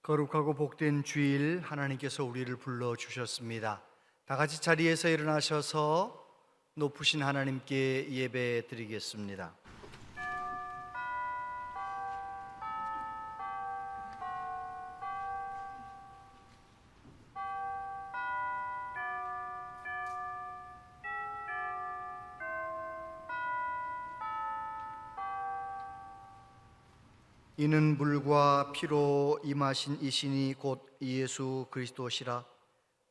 거룩하고 복된 주일 하나님께서 우리를 불러주셨습니다. 다 같이 자리에서 일어나셔서 높으신 하나님께 예배 드리겠습니다. 이는 물과 피로 임하신 이신이 곧 예수 그리스도시라.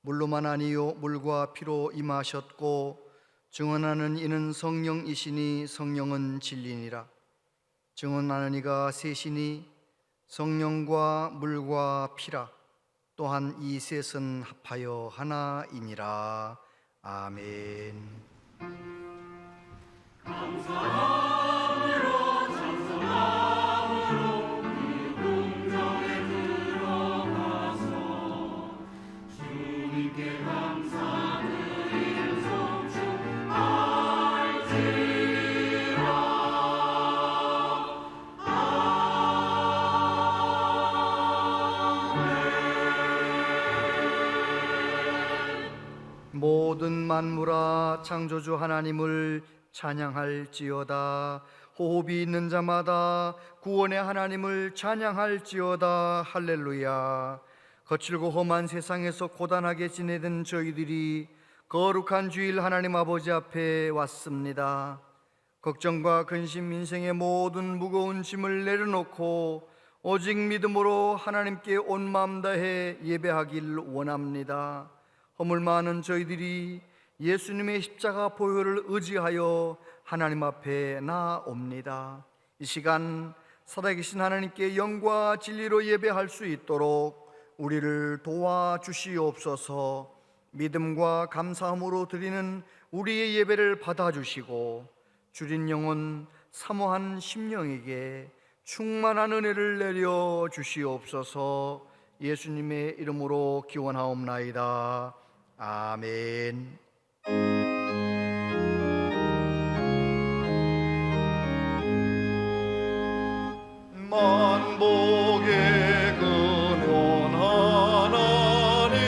물로만 아니요 물과 피로 임하셨고 증언하는 이는 성령이시니 성령은 진리니라. 증언하는 이가 셋이니 성령과 물과 피라. 또한 이 셋은 합하여 하나이니라. 아멘. 모든 만물아 창조주 하나님을 찬양할지어다. 호흡이 있는 자마다 구원의 하나님을 찬양할지어다. 할렐루야. 거칠고 험한 세상에서 고단하게 지내던 저희들이 거룩한 주일 하나님 아버지 앞에 왔습니다. 걱정과 근심, 인생의 모든 무거운 짐을 내려놓고 오직 믿음으로 하나님께 온 마음 다해 예배하길 원합니다. 허물 많은 저희들이 예수님의 십자가 보혈을 의지하여 하나님 앞에 나옵니다. 이 시간 살아계신 하나님께 영과 진리로 예배할 수 있도록 우리를 도와주시옵소서. 믿음과 감사함으로 드리는 우리의 예배를 받아주시고 줄인 영혼 사모한 심령에게 충만한 은혜를 내려 주시옵소서. 예수님의 이름으로 기원하옵나이다. 아멘. 만복의 근원 하나님,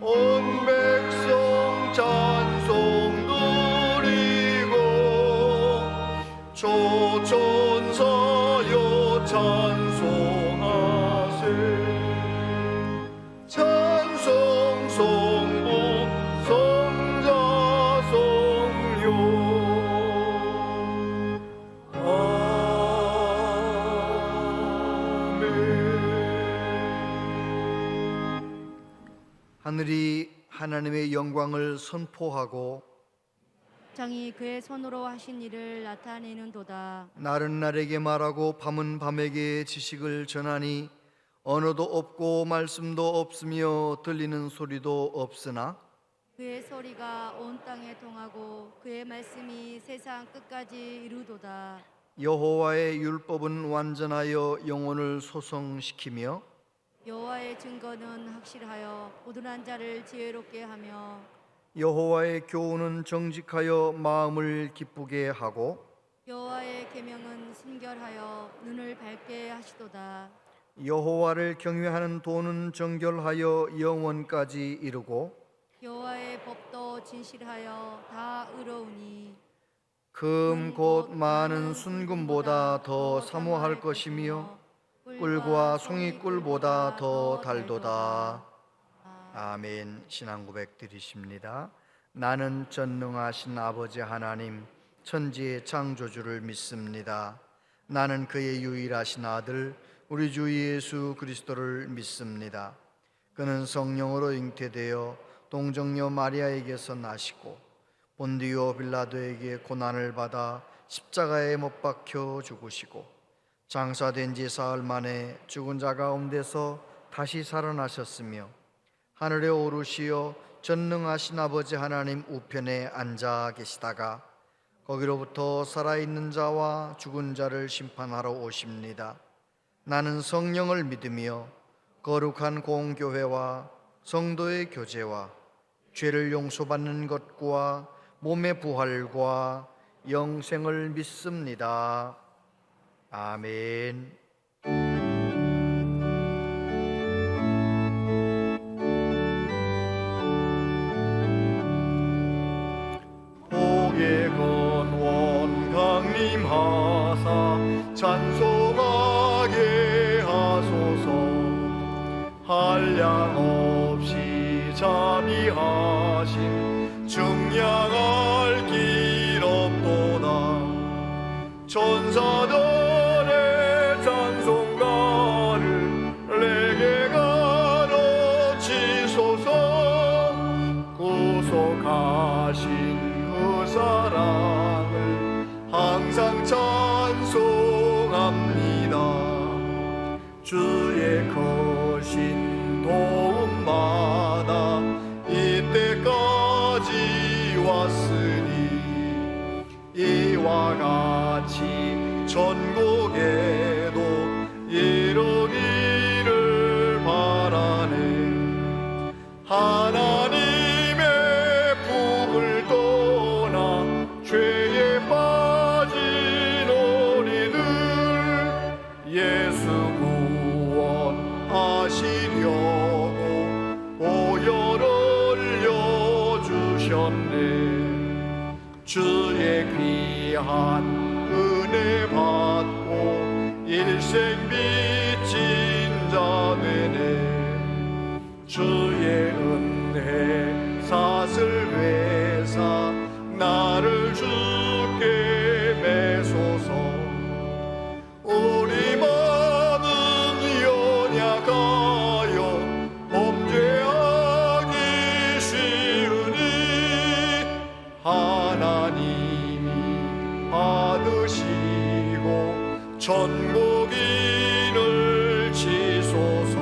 온 백성 찬송 드리고 조천사여 찬송하세. 하늘이 하나님의 영광을 선포하고 장이 그의 손으로 하신 일을 나타내는도다. 날은 날에게 말하고 밤은 밤에게 지식을 전하니 언어도 없고 말씀도 없으며 들리는 소리도 없으나 그의 소리가 온 땅에 통하고 그의 말씀이 세상 끝까지 이루도다. 여호와의 율법은 완전하여 영혼을 소성시키며 여호와의 증거는 확실하여 고둔한 자를 지혜롭게 하며 여호와의 교훈은 정직하여 마음을 기쁘게 하고 여호와의 계명은 순결하여 눈을 밝게 하시도다. 여호와를 경외하는 도는 정결하여 영원까지 이르고 여호와의 법도 진실하여 다 의로우니 금 곧 많은 순금보다 더 사모할 것이며 꿀과 송이꿀보다 더 달도다. 아멘. 신앙 고백 드리십니다. 나는 전능하신 아버지 하나님 천지의 창조주를 믿습니다. 나는 그의 유일하신 아들 우리 주 예수 그리스도를 믿습니다. 그는 성령으로 잉태되어 동정녀 마리아에게서 나시고 본디오 빌라도에게 고난을 받아 십자가에 못 박혀 죽으시고 장사된 지 사흘 만에 죽은 자 가운데서 다시 살아나셨으며 하늘에 오르시어 전능하신 아버지 하나님 우편에 앉아 계시다가 거기로부터 살아있는 자와 죽은 자를 심판하러 오십니다. 나는 성령을 믿으며 거룩한 공교회와 성도의 교제와 죄를 용서받는 것과 몸의 부활과 영생을 믿습니다. 아멘. 하신 증량할 길 없도다. 천사들의 찬송가를 내게 가르치소서. 구속하신 그 사랑을 항상 찬송합니다. 주의 크신 도움받아 이때까지 왔으니 이와 같이 전국에도 이루기를 바라네. 하나님의 품을 떠나 죄에 빠진 우리들 예수 구원하시려고 보혈을 흘려주셨네. 주의 귀한 은혜 받고 일생 빚진 자 되네. 주의 은혜 사슬 회사 나를 주께 매소서. 우리 많은 연약하여 범죄하기 쉬우니 하나님이 받으시고 천국인을 치소서.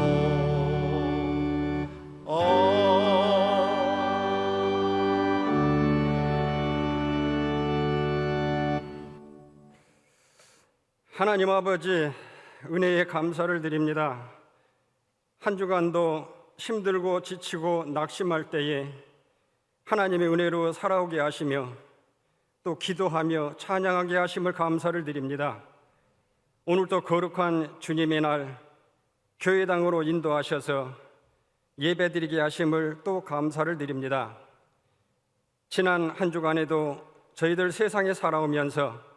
하나님 아버지, 은혜에 감사를 드립니다. 한 주간도 힘들고 지치고 낙심할 때에 하나님의 은혜로 살아오게 하시며 또 기도하며 찬양하게 하심을 감사를 드립니다. 오늘도 거룩한 주님의 날 교회당으로 인도하셔서 예배드리게 하심을 또 감사를 드립니다. 지난 한 주간에도 저희들 세상에 살아오면서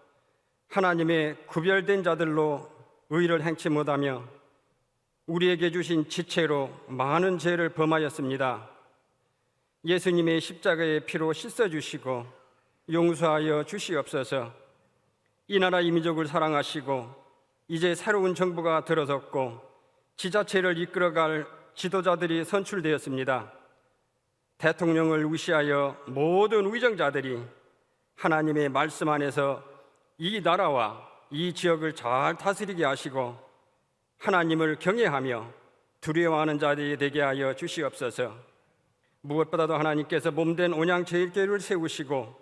하나님의 구별된 자들로 의를 행치 못하며 우리에게 주신 지체로 많은 죄를 범하였습니다. 예수님의 십자가의 피로 씻어주시고 용서하여 주시옵소서. 이 나라 이 민족을 사랑하시고 이제 새로운 정부가 들어섰고 지자체를 이끌어갈 지도자들이 선출되었습니다. 대통령을 위시하여 모든 위정자들이 하나님의 말씀 안에서 이 나라와 이 지역을 잘 다스리게 하시고 하나님을 경외하며 두려워하는 자들이 되게 하여 주시옵소서. 무엇보다도 하나님께서 몸된 온양제일교회를 세우시고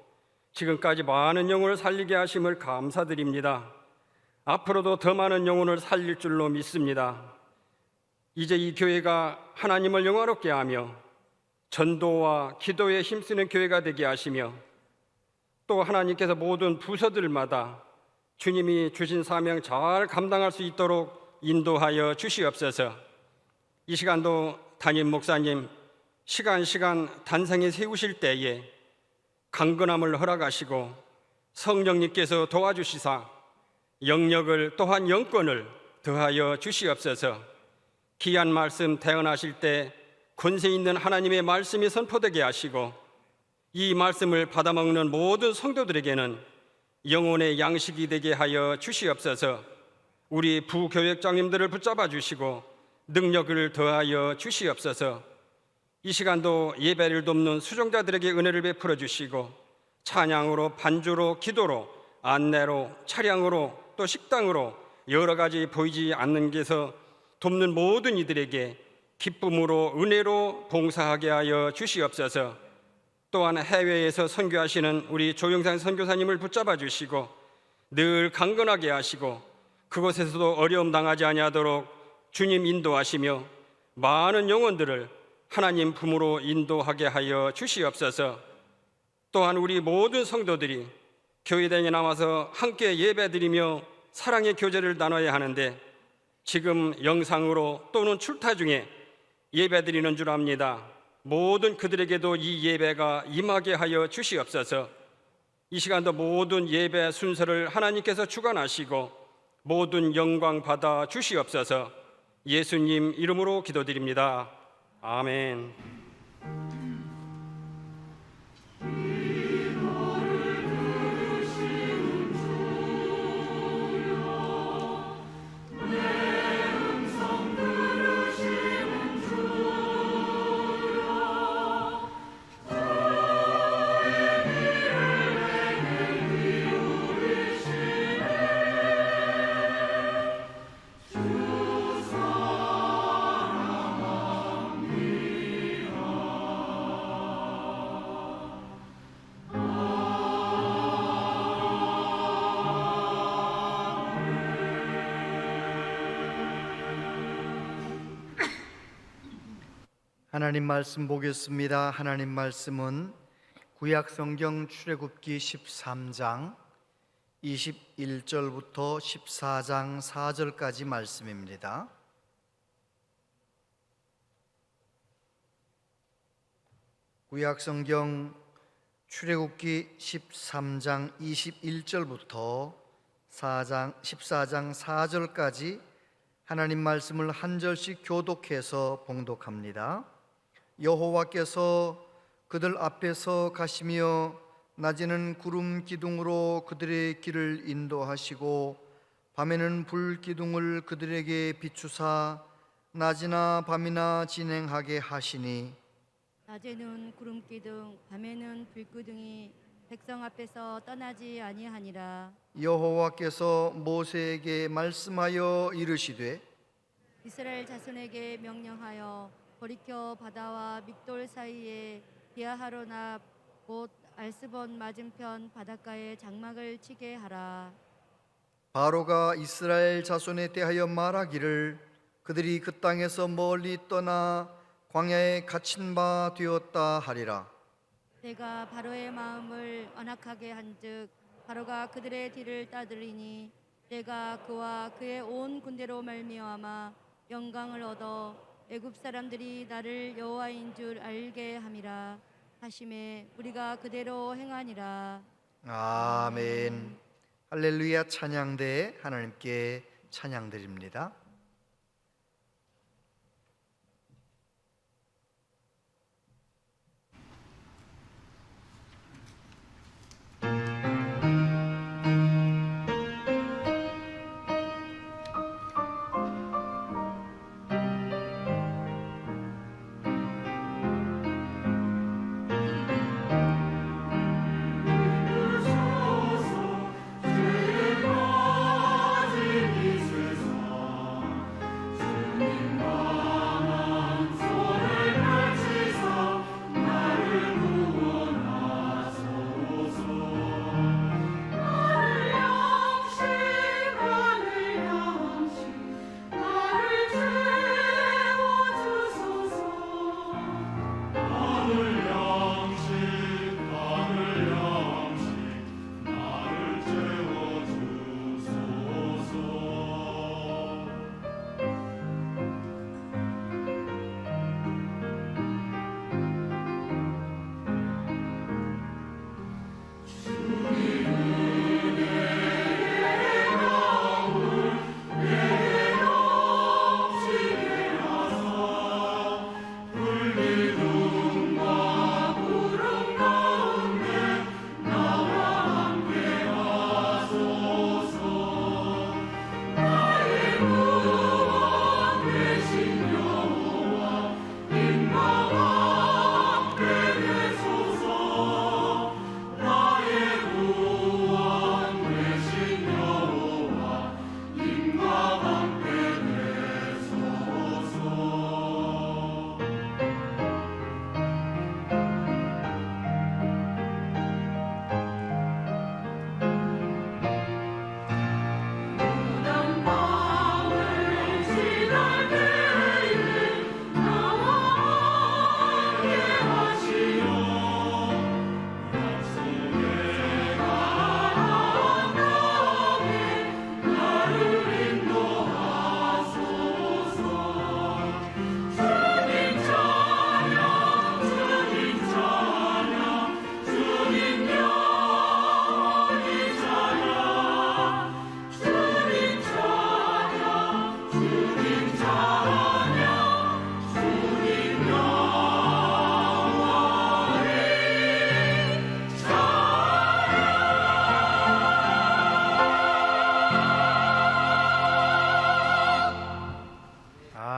지금까지 많은 영혼을 살리게 하심을 감사드립니다. 앞으로도 더 많은 영혼을 살릴 줄로 믿습니다. 이제 이 교회가 하나님을 영화롭게 하며 전도와 기도에 힘쓰는 교회가 되게 하시며 또 하나님께서 모든 부서들마다 주님이 주신 사명 잘 감당할 수 있도록 인도하여 주시옵소서. 이 시간도 담임 목사님 시간 단상에 세우실 때에 강건함을 허락하시고 성령님께서 도와주시사 영력을 또한 영권을 더하여 주시옵소서. 귀한 말씀 대언하실 때 권세 있는 하나님의 말씀이 선포되게 하시고 이 말씀을 받아먹는 모든 성도들에게는 영혼의 양식이 되게 하여 주시옵소서. 우리 부교역장님들을 붙잡아 주시고 능력을 더하여 주시옵소서. 이 시간도 예배를 돕는 수종자들에게 은혜를 베풀어 주시고 찬양으로, 반주로, 기도로, 안내로, 차량으로, 또 식당으로 여러 가지 보이지 않는 데서 돕는 모든 이들에게 기쁨으로, 은혜로 봉사하게 하여 주시옵소서. 또한 해외에서 선교하시는 우리 조영상 선교사님을 붙잡아 주시고 늘 강건하게 하시고 그곳에서도 어려움 당하지 아니하도록 주님 인도하시며 많은 영혼들을 하나님 품으로 인도하게 하여 주시옵소서. 또한 우리 모든 성도들이 교회당에 나와서 함께 예배드리며 사랑의 교제를 나눠야 하는데 지금 영상으로 또는 출타 중에 예배드리는 줄 압니다. 모든 그들에게도 이 예배가 임하게 하여 주시옵소서. 이 시간도 모든 예배 순서를 하나님께서 주관하시고 모든 영광 받아 주시옵소서. 예수님 이름으로 기도드립니다. 아멘. 하나님 말씀 보겠습니다. 하나님 말씀은 구약 성경 출애굽기 13장 21절부터 14장 4절까지 말씀입니다. 구약 성경 출애굽기 13장 21절부터 14장 4절까지 하나님 말씀을 한 절씩 교독해서 봉독합니다. 여호와께서 그들 앞에서 가시며 낮에는 구름 기둥으로 그들의 길을 인도하시고 밤에는 불 기둥을 그들에게 비추사 낮이나 밤이나 진행하게 하시니 낮에는 구름 기둥, 밤에는 불 기둥이 백성 앞에서 떠나지 아니하니라. 여호와께서 모세에게 말씀하여 이르시되 이스라엘 자손에게 명령하여 버리켜 바다와 믹돌 사이에 비아하로나 곧 알스본 맞은편 바닷가에 장막을 치게 하라. 바로가 이스라엘 자손에 대하여 말하기를 그들이 그 땅에서 멀리 떠나 광야에 갇힌 바 되었다 하리라. 내가 바로의 마음을 완악하게 한즉 바로가 그들의 뒤를 따르리니 내가 그와 그의 온 군대로 말미암아 영광을 얻어 애굽 사람들이 나를 여호와인 줄 알게 함이라 하심에 우리가 그대로 행하니라. 아멘. 할렐루야. 찬양대 하나님께 찬양드립니다.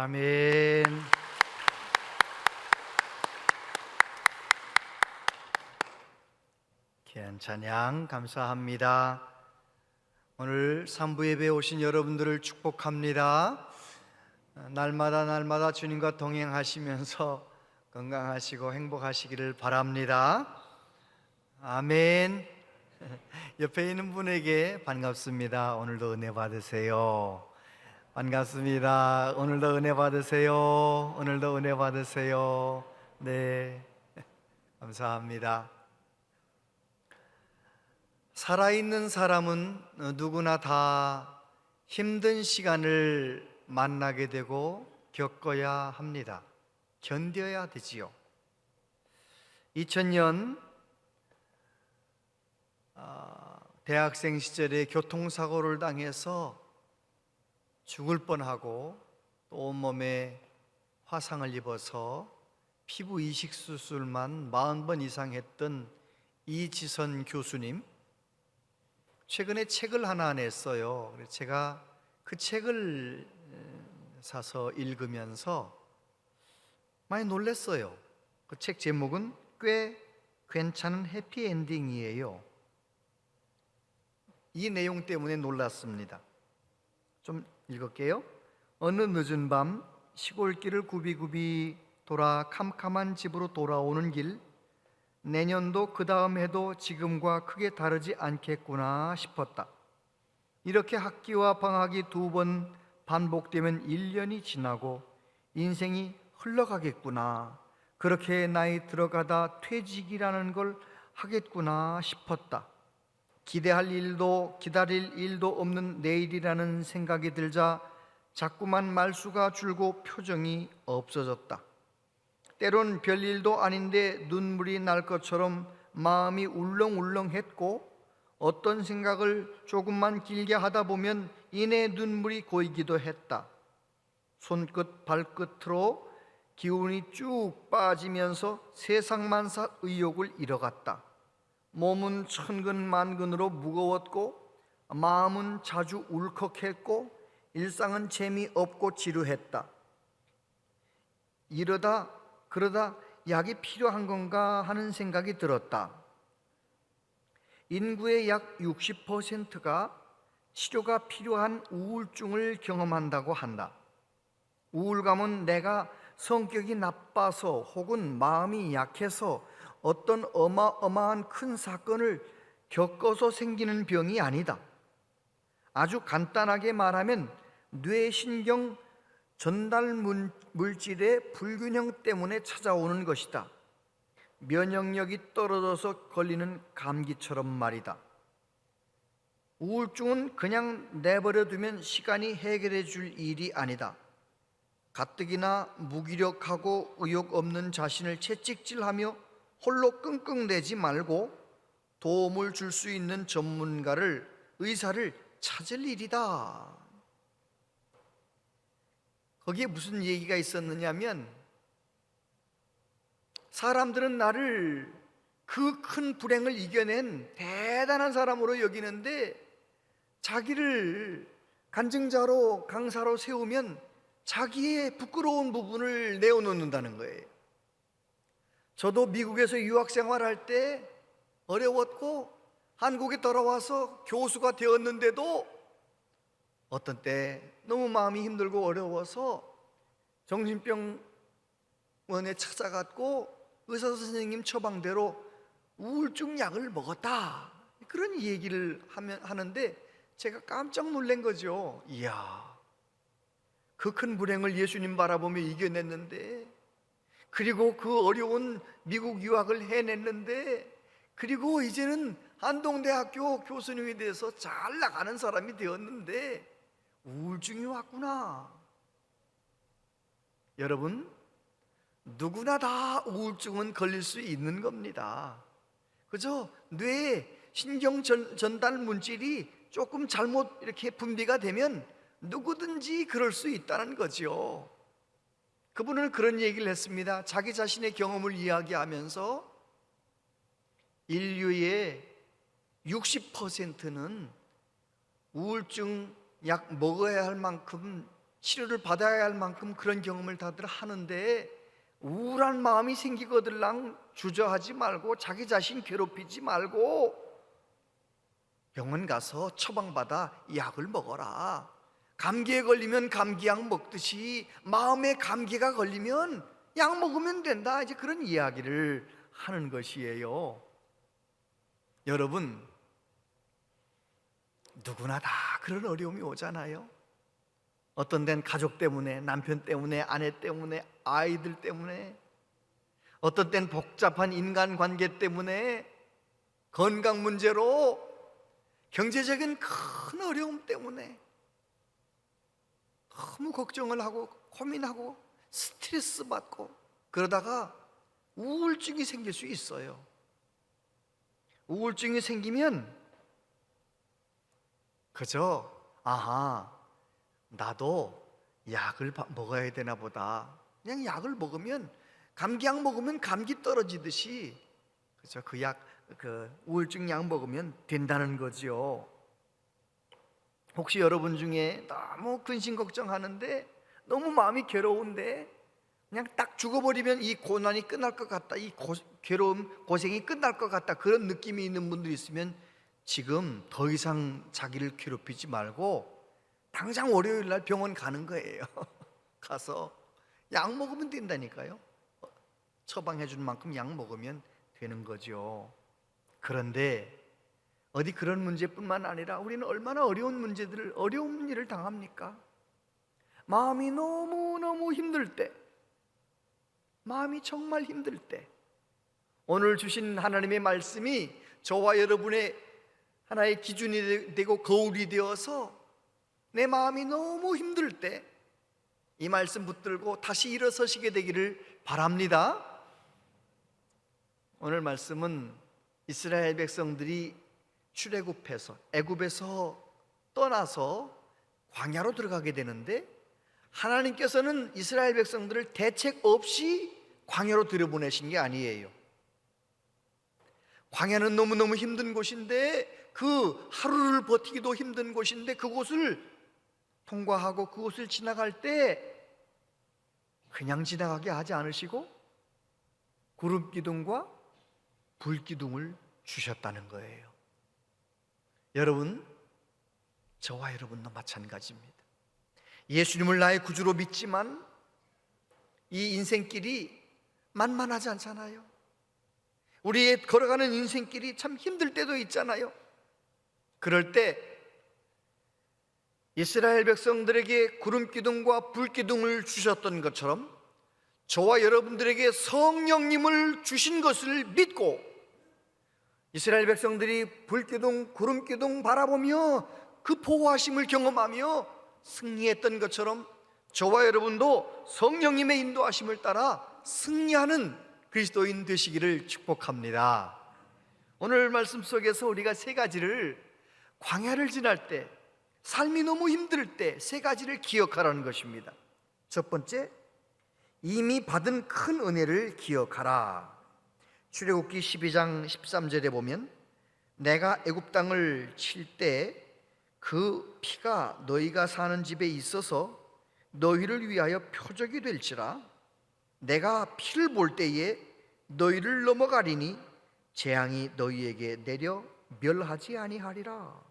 아멘. 귀한 찬양 감사합니다. 오늘 3부 예배에 오신 여러분들을 축복합니다. 날마다 주님과 동행하시면서 건강하시고 행복하시기를 바랍니다. 아멘. 옆에 있는 분에게 반갑습니다. 오늘도 은혜 받으세요. 반갑습니다. 오늘도 은혜 받으세요. 오늘도 은혜 받으세요. 네, 감사합니다. 살아있는 사람은 누구나 다 힘든 시간을 만나게 되고 겪어야 합니다. 견뎌야 되지요. 2000년 대학생 시절에 교통사고를 당해서 죽을 뻔하고 또 온몸에 화상을 입어서 피부 이식 수술만 40번 이상 했던 이지선 교수님, 최근에 책을 하나 냈어요. 그래서 제가 그 책을 사서 읽으면서 많이 놀랐어요. 그 책 제목은 꽤 괜찮은 해피엔딩이에요. 이 내용 때문에 놀랐습니다. 좀 읽을게요. 어느 늦은 밤 시골길을 굽이굽이 돌아 캄캄한 집으로 돌아오는 길, 내년도 그 다음 해도 지금과 크게 다르지 않겠구나 싶었다. 이렇게 학기와 방학이 2번 반복되면 1년이 지나고 인생이 흘러가겠구나. 그렇게 나이 들어가다 퇴직이라는 걸 하겠구나 싶었다. 기대할 일도 기다릴 일도 없는 내일이라는 생각이 들자 자꾸만 말수가 줄고 표정이 없어졌다. 때론 별일도 아닌데 눈물이 날 것처럼 마음이 울렁울렁했고, 어떤 생각을 조금만 길게 하다 보면 이내 눈물이 고이기도 했다. 손끝 발끝으로 기운이 쭉 빠지면서 세상만사 의욕을 잃어갔다. 몸은 천근만근으로 무거웠고 마음은 자주 울컥했고 일상은 재미없고 지루했다. 그러다 약이 필요한 건가 하는 생각이 들었다. 인구의 약 60%가 치료가 필요한 우울증을 경험한다고 한다. 우울감은 내가 성격이 나빠서 혹은 마음이 약해서 어떤 어마어마한 큰 사건을 겪어서 생기는 병이 아니다. 아주 간단하게 말하면 뇌신경 전달 물질의 불균형 때문에 찾아오는 것이다. 면역력이 떨어져서 걸리는 감기처럼 말이다. 우울증은 그냥 내버려 두면 시간이 해결해 줄 일이 아니다. 가뜩이나 무기력하고 의욕 없는 자신을 채찍질하며 홀로 끙끙대지 말고 도움을 줄 수 있는 전문가를, 의사를 찾을 일이다. 거기에 무슨 얘기가 있었느냐면, 사람들은 나를 그 큰 불행을 이겨낸 대단한 사람으로 여기는데 자기를 간증자로, 강사로 세우면 자기의 부끄러운 부분을 내어놓는다는 거예요. 저도 미국에서 유학 생활할 때 어려웠고 한국에 돌아와서 교수가 되었는데도 어떤 때 너무 마음이 힘들고 어려워서 정신병원에 찾아갔고 의사 선생님 처방대로 우울증 약을 먹었다, 그런 얘기를 하는데 제가 깜짝 놀란 거죠. 이야, 그 큰 불행을 예수님 바라보며 이겨냈는데, 그리고 그 어려운 미국 유학을 해냈는데, 그리고 이제는 한동대학교 교수님이 돼서 잘 나가는 사람이 되었는데 우울증이 왔구나. 여러분, 누구나 다 우울증은 걸릴 수 있는 겁니다. 그저 뇌에 신경 전달 물질이 조금 잘못 이렇게 분비가 되면 누구든지 그럴 수 있다는 거죠. 그분은 그런 얘기를 했습니다. 자기 자신의 경험을 이야기하면서 인류의 60%는 우울증 약 먹어야 할 만큼, 치료를 받아야 할 만큼 그런 경험을 다들 하는데, 우울한 마음이 생기거들랑 주저하지 말고 자기 자신 괴롭히지 말고 병원 가서 처방받아 약을 먹어라. 감기에 걸리면 감기약 먹듯이 마음에 감기가 걸리면 약 먹으면 된다, 이제 그런 이야기를 하는 것이에요. 여러분, 누구나 다 그런 어려움이 오잖아요. 어떤 데는 가족 때문에, 남편 때문에, 아내 때문에, 아이들 때문에, 어떤 때는 복잡한 인간관계 때문에, 건강 문제로, 경제적인 큰 어려움 때문에 너무 걱정을 하고 고민하고 스트레스 받고 그러다가 우울증이 생길 수 있어요. 우울증이 생기면 그저 나도 약을 먹어야 되나 보다. 그냥 약을 먹으면, 감기약 먹으면 감기 떨어지듯이 그죠? 그 우울증 약 먹으면 된다는 거죠. 혹시 여러분 중에 너무 근심 걱정하는데 너무 마음이 괴로운데 그냥 딱 죽어버리면 이 고난이 끝날 것 같다, 이 괴로움, 고생이 끝날 것 같다, 그런 느낌이 있는 분들이 있으면 지금 더 이상 자기를 괴롭히지 말고 당장 월요일 날 병원 가는 거예요. 가서 약 먹으면 된다니까요. 처방해 준 만큼 약 먹으면 되는 거죠. 그런데 어디 그런 문제뿐만 아니라 우리는 얼마나 어려운 일을 당합니까? 마음이 너무너무 힘들 때, 마음이 정말 힘들 때, 오늘 주신 하나님의 말씀이 저와 여러분의 하나의 기준이 되고 거울이 되어서 내 마음이 너무 힘들 때 이 말씀 붙들고 다시 일어서시게 되기를 바랍니다. 오늘 말씀은 이스라엘 백성들이 출애굽해서 애굽에서 떠나서 광야로 들어가게 되는데, 하나님께서는 이스라엘 백성들을 대책 없이 광야로 들여보내신 게 아니에요. 광야는 너무너무 힘든 곳인데, 그 하루를 버티기도 힘든 곳인데 그곳을 통과하고 그곳을 지나갈 때 그냥 지나가게 하지 않으시고 구름 기둥과 불 기둥을 주셨다는 거예요. 여러분, 저와 여러분도 마찬가지입니다. 예수님을 나의 구주로 믿지만 이 인생길이 만만하지 않잖아요. 우리의 걸어가는 인생길이 참 힘들 때도 있잖아요. 그럴 때 이스라엘 백성들에게 구름 기둥과 불 기둥을 주셨던 것처럼 저와 여러분들에게 성령님을 주신 것을 믿고, 이스라엘 백성들이 불 기둥, 구름 기둥 바라보며 그 보호하심을 경험하며 승리했던 것처럼 저와 여러분도 성령님의 인도하심을 따라 승리하는 그리스도인 되시기를 축복합니다. 오늘 말씀 속에서 우리가 세 가지를, 광야를 지날 때, 삶이 너무 힘들 때 세 가지를 기억하라는 것입니다. 첫 번째, 이미 받은 큰 은혜를 기억하라. 출애굽기 12장 13절에 보면 내가 애굽 땅을 칠 때 그 피가 너희가 사는 집에 있어서 너희를 위하여 표적이 될지라. 내가 피를 볼 때에 너희를 넘어가리니 재앙이 너희에게 내려 멸하지 아니하리라.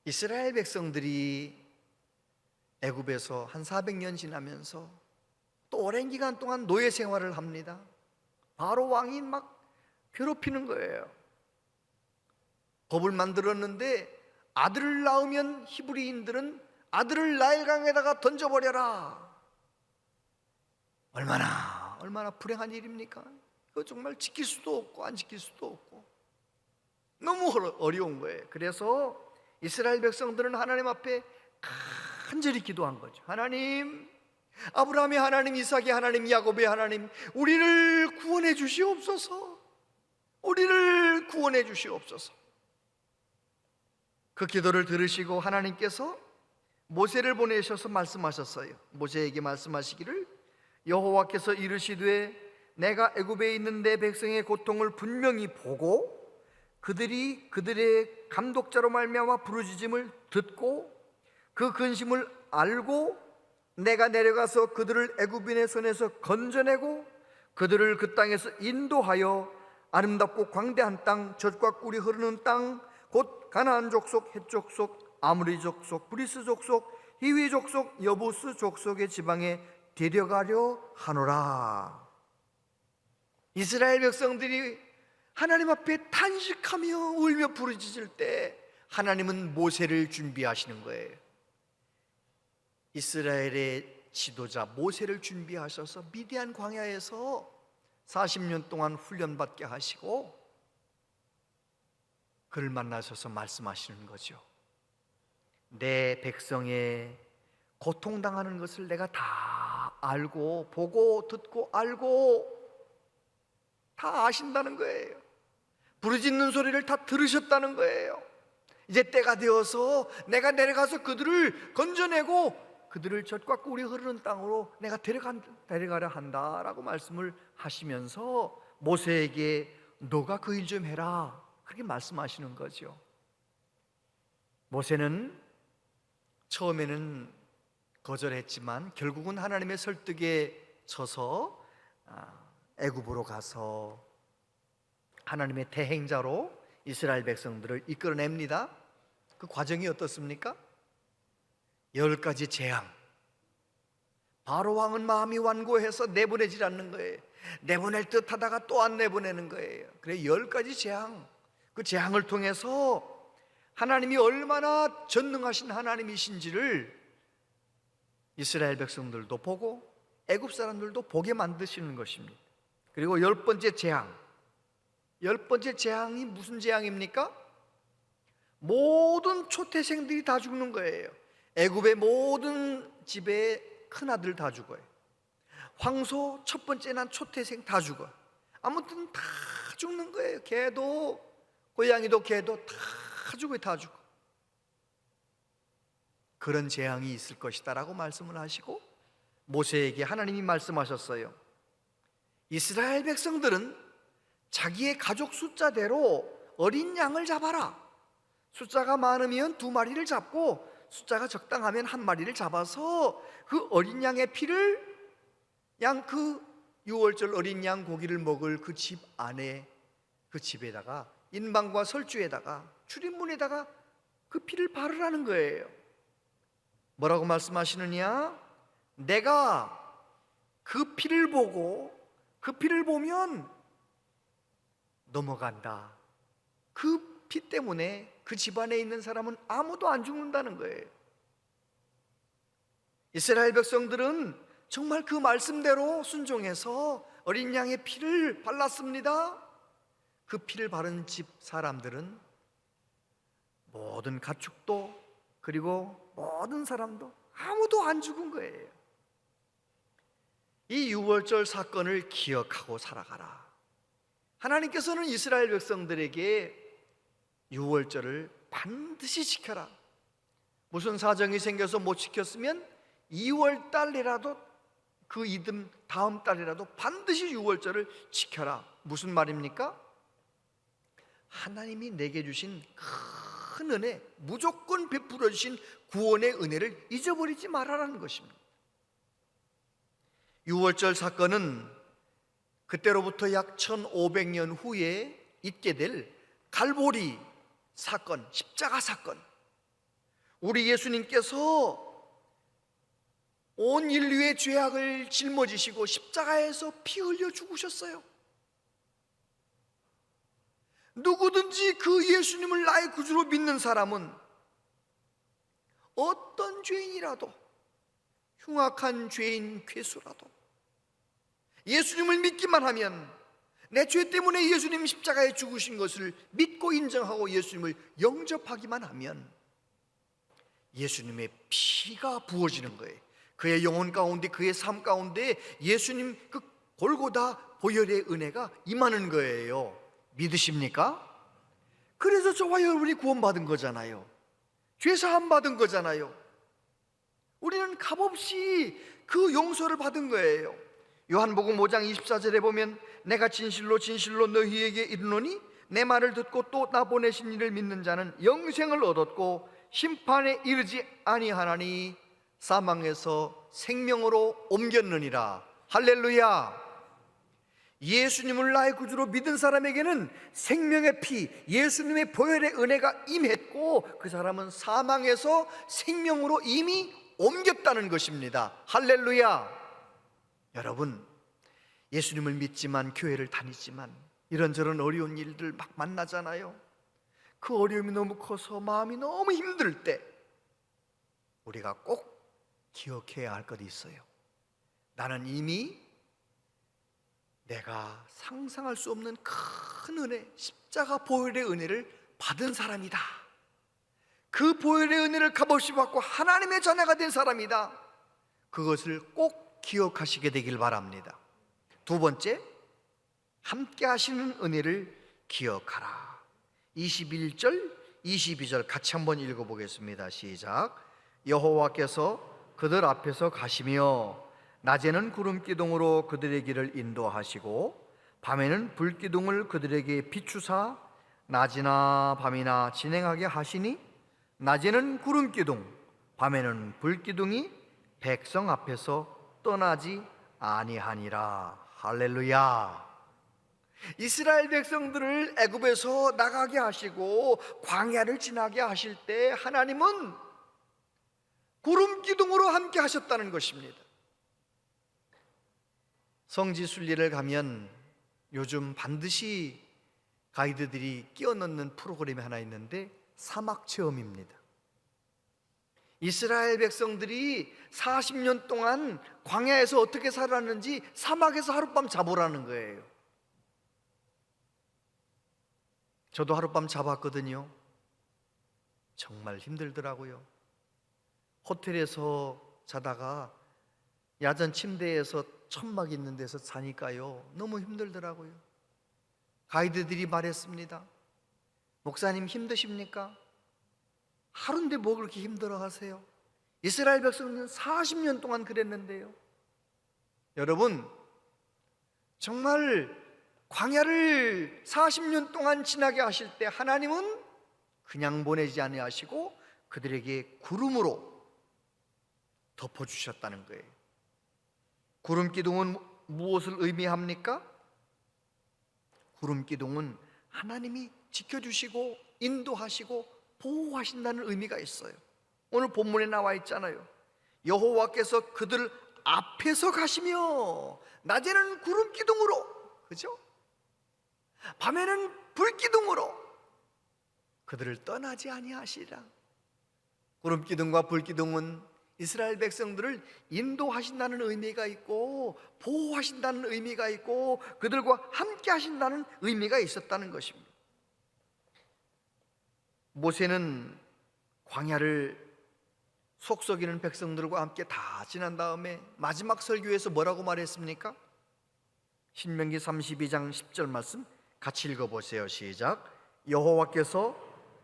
이스라엘 백성들이 애굽에서 한 400년 지나면서 또 오랜 기간 동안 노예 생활을 합니다. 바로 왕이 막 괴롭히는 거예요. 법을 만들었는데 아들을 낳으면 히브리인들은 아들을 나일강에다가 던져버려라. 얼마나 불행한 일입니까? 이거 정말 지킬 수도 없고 안 지킬 수도 없고 너무 어려운 거예요. 그래서 이스라엘 백성들은 하나님 앞에 간절히 기도한 거죠. 하나님, 아브라함의 하나님, 이삭의 하나님, 야곱의 하나님, 우리를 구원해 주시옵소서. 우리를 구원해 주시옵소서. 그 기도를 들으시고 하나님께서 모세를 보내셔서 말씀하셨어요. 모세에게 말씀하시기를, 여호와께서 이르시되 내가 애굽에 있는 내 백성의 고통을 분명히 보고 그들이 그들의 감독자로 말미암아 부르짖음을 듣고 그 근심을 알고 내가 내려가서 그들을 애굽인의 손에서 건져내고 그들을 그 땅에서 인도하여 아름답고 광대한 땅, 젖과 꿀이 흐르는 땅, 곧 가나안 족속, 헷 족속, 아모리 족속, 브리스 족속, 히위 족속, 여부스 족속의 지방에 데려가려 하노라. 이스라엘 백성들이 하나님 앞에 탄식하며 울며 부르짖을 때 하나님은 모세를 준비하시는 거예요. 이스라엘의 지도자 모세를 준비하셔서 미디안 광야에서 40년 동안 훈련받게 하시고 그를 만나셔서 말씀하시는 거죠. 내 백성의 고통당하는 것을 내가 다 알고 보고 듣고 알고 다 아신다는 거예요. 부르짖는 소리를 다 들으셨다는 거예요. 이제 때가 되어서 내가 내려가서 그들을 건져내고 그들을 젖과 꿀이 흐르는 땅으로 내가 데려가려 한다라고 말씀을 하시면서 모세에게 너가 그 일 좀 해라 그렇게 말씀하시는 거죠. 모세는 처음에는 거절했지만 결국은 하나님의 설득에 져서 애굽으로 가서 하나님의 대행자로 이스라엘 백성들을 이끌어냅니다. 그 과정이 어떻습니까? 10가지 재앙. 바로 왕은 마음이 완고해서 내보내질 않는 거예요. 내보낼 듯 하다가 또 안 내보내는 거예요. 그래 10가지 재앙. 그 재앙을 통해서 하나님이 얼마나 전능하신 하나님이신지를 이스라엘 백성들도 보고 애굽 사람들도 보게 만드시는 것입니다. 그리고 10번째 재앙. 10번째 재앙이 무슨 재앙입니까? 모든 초태생들이 다 죽는 거예요. 애굽의 모든 집의 큰아들 다 죽어요. 황소 첫 번째 난 초태생 다 죽어요. 아무튼 다 죽는 거예요. 개도 고양이도 개도 다 죽어요. 다 죽어. 그런 재앙이 있을 것이다 라고 말씀을 하시고 모세에게 하나님이 말씀하셨어요. 이스라엘 백성들은 자기의 가족 숫자대로 어린 양을 잡아라. 숫자가 많으면 2마리를 잡고 숫자가 적당하면 1마리를 잡아서 그 어린 양의 피를 그 6월절 어린 양 고기를 먹을 그 집 안에 그 집에다가 인방과 설주에다가 출입문에다가 그 피를 바르라는 거예요. 뭐라고 말씀하시느냐? 내가 그 피를 보고 그 피를 보면 넘어간다. 그 피 때문에 그 집안에 있는 사람은 아무도 안 죽는다는 거예요. 이스라엘 백성들은 정말 그 말씀대로 순종해서 어린 양의 피를 발랐습니다. 그 피를 바른 집 사람들은 모든 가축도 그리고 모든 사람도 아무도 안 죽은 거예요. 이 유월절 사건을 기억하고 살아가라. 하나님께서는 이스라엘 백성들에게 유월절을 반드시 지켜라. 무슨 사정이 생겨서 못 지켰으면 2월 달이라도 그 이듬 다음 달이라도 반드시 유월절을 지켜라. 무슨 말입니까? 하나님이 내게 주신 큰 은혜, 무조건 베풀어 주신 구원의 은혜를 잊어버리지 말아라는 것입니다. 유월절 사건은 그때로부터 약 1500년 후에 있게 될 갈보리 사건, 십자가 사건. 우리 예수님께서 온 인류의 죄악을 짊어지시고 십자가에서 피 흘려 죽으셨어요. 누구든지 그 예수님을 나의 구주로 믿는 사람은 어떤 죄인이라도, 흉악한 죄인 괴수라도 예수님을 믿기만 하면, 내 죄 때문에 예수님 십자가에 죽으신 것을 믿고 인정하고 예수님을 영접하기만 하면 예수님의 피가 부어지는 거예요. 그의 영혼 가운데, 그의 삶 가운데 예수님 그 골고다 보혈의 은혜가 임하는 거예요. 믿으십니까? 그래서 저와 여러분이 구원받은 거잖아요. 죄사함 받은 거잖아요. 우리는 값없이 그 용서를 받은 거예요. 요한복음 5장 24절에 보면 내가 진실로 진실로 너희에게 이르노니 내 말을 듣고 또 나 보내신 이를 믿는 자는 영생을 얻었고 심판에 이르지 아니하나니 사망에서 생명으로 옮겼느니라. 할렐루야. 예수님을 나의 구주로 믿은 사람에게는 생명의 피, 예수님의 보혈의 은혜가 임했고 그 사람은 사망에서 생명으로 이미 옮겼다는 것입니다. 할렐루야. 여러분, 예수님을 믿지만 교회를 다니지만 이런저런 어려운 일들 막 만나잖아요. 그 어려움이 너무 커서 마음이 너무 힘들 때 우리가 꼭 기억해야 할 것이 있어요. 나는 이미 내가 상상할 수 없는 큰 은혜, 십자가 보혈의 은혜를 받은 사람이다. 그 보혈의 은혜를 값없이 받고 하나님의 자녀가 된 사람이다. 그것을 꼭 기억하시게 되길 바랍니다. 두 번째, 함께 하시는 은혜를 기억하라. 21절, 22절 같이 한번 읽어보겠습니다. 시작. 여호와께서 그들 앞에서 가시며 낮에는 구름 기둥으로 그들의 길을 인도하시고 밤에는 불 기둥을 그들에게 비추사 낮이나 밤이나 진행하게 하시니 낮에는 구름 기둥, 밤에는 불 기둥이 백성 앞에서 떠나지 아니하니라. 할렐루야. 이스라엘 백성들을 애굽에서 나가게 하시고 광야를 지나게 하실 때 하나님은 구름 기둥으로 함께 하셨다는 것입니다. 성지 순례를 가면 요즘 반드시 가이드들이 끼워 넣는 프로그램이 하나 있는데 사막 체험입니다. 이스라엘 백성들이 40년 동안 광야에서 어떻게 살았는지 사막에서 하룻밤 자보라는 거예요. 저도 하룻밤 자봤거든요. 정말 힘들더라고요. 호텔에서 자다가 야전 침대에서 천막 있는 데서 자니까요 너무 힘들더라고요. 가이드들이 말했습니다. 목사님 힘드십니까? 하루인데 뭐 그렇게 힘들어 하세요? 이스라엘 백성은 40년 동안 그랬는데요. 여러분, 정말 광야를 40년 동안 지나게 하실 때 하나님은 그냥 보내지 아니하시고 그들에게 구름으로 덮어주셨다는 거예요. 구름 기둥은 무엇을 의미합니까? 구름 기둥은 하나님이 지켜주시고 인도하시고 보호하신다는 의미가 있어요. 오늘 본문에 나와 있잖아요. 여호와께서 그들 앞에서 가시며 낮에는 구름 기둥으로, 그죠? 밤에는 불 기둥으로 그들을 떠나지 아니하시리라. 구름 기둥과 불 기둥은 이스라엘 백성들을 인도하신다는 의미가 있고 보호하신다는 의미가 있고 그들과 함께 하신다는 의미가 있었다는 것입니다. 모세는 광야를 속썩이는 백성들과 함께 다 지난 다음에 마지막 설교에서 뭐라고 말했습니까? 신명기 32장 10절 말씀 같이 읽어보세요. 시작. 여호와께서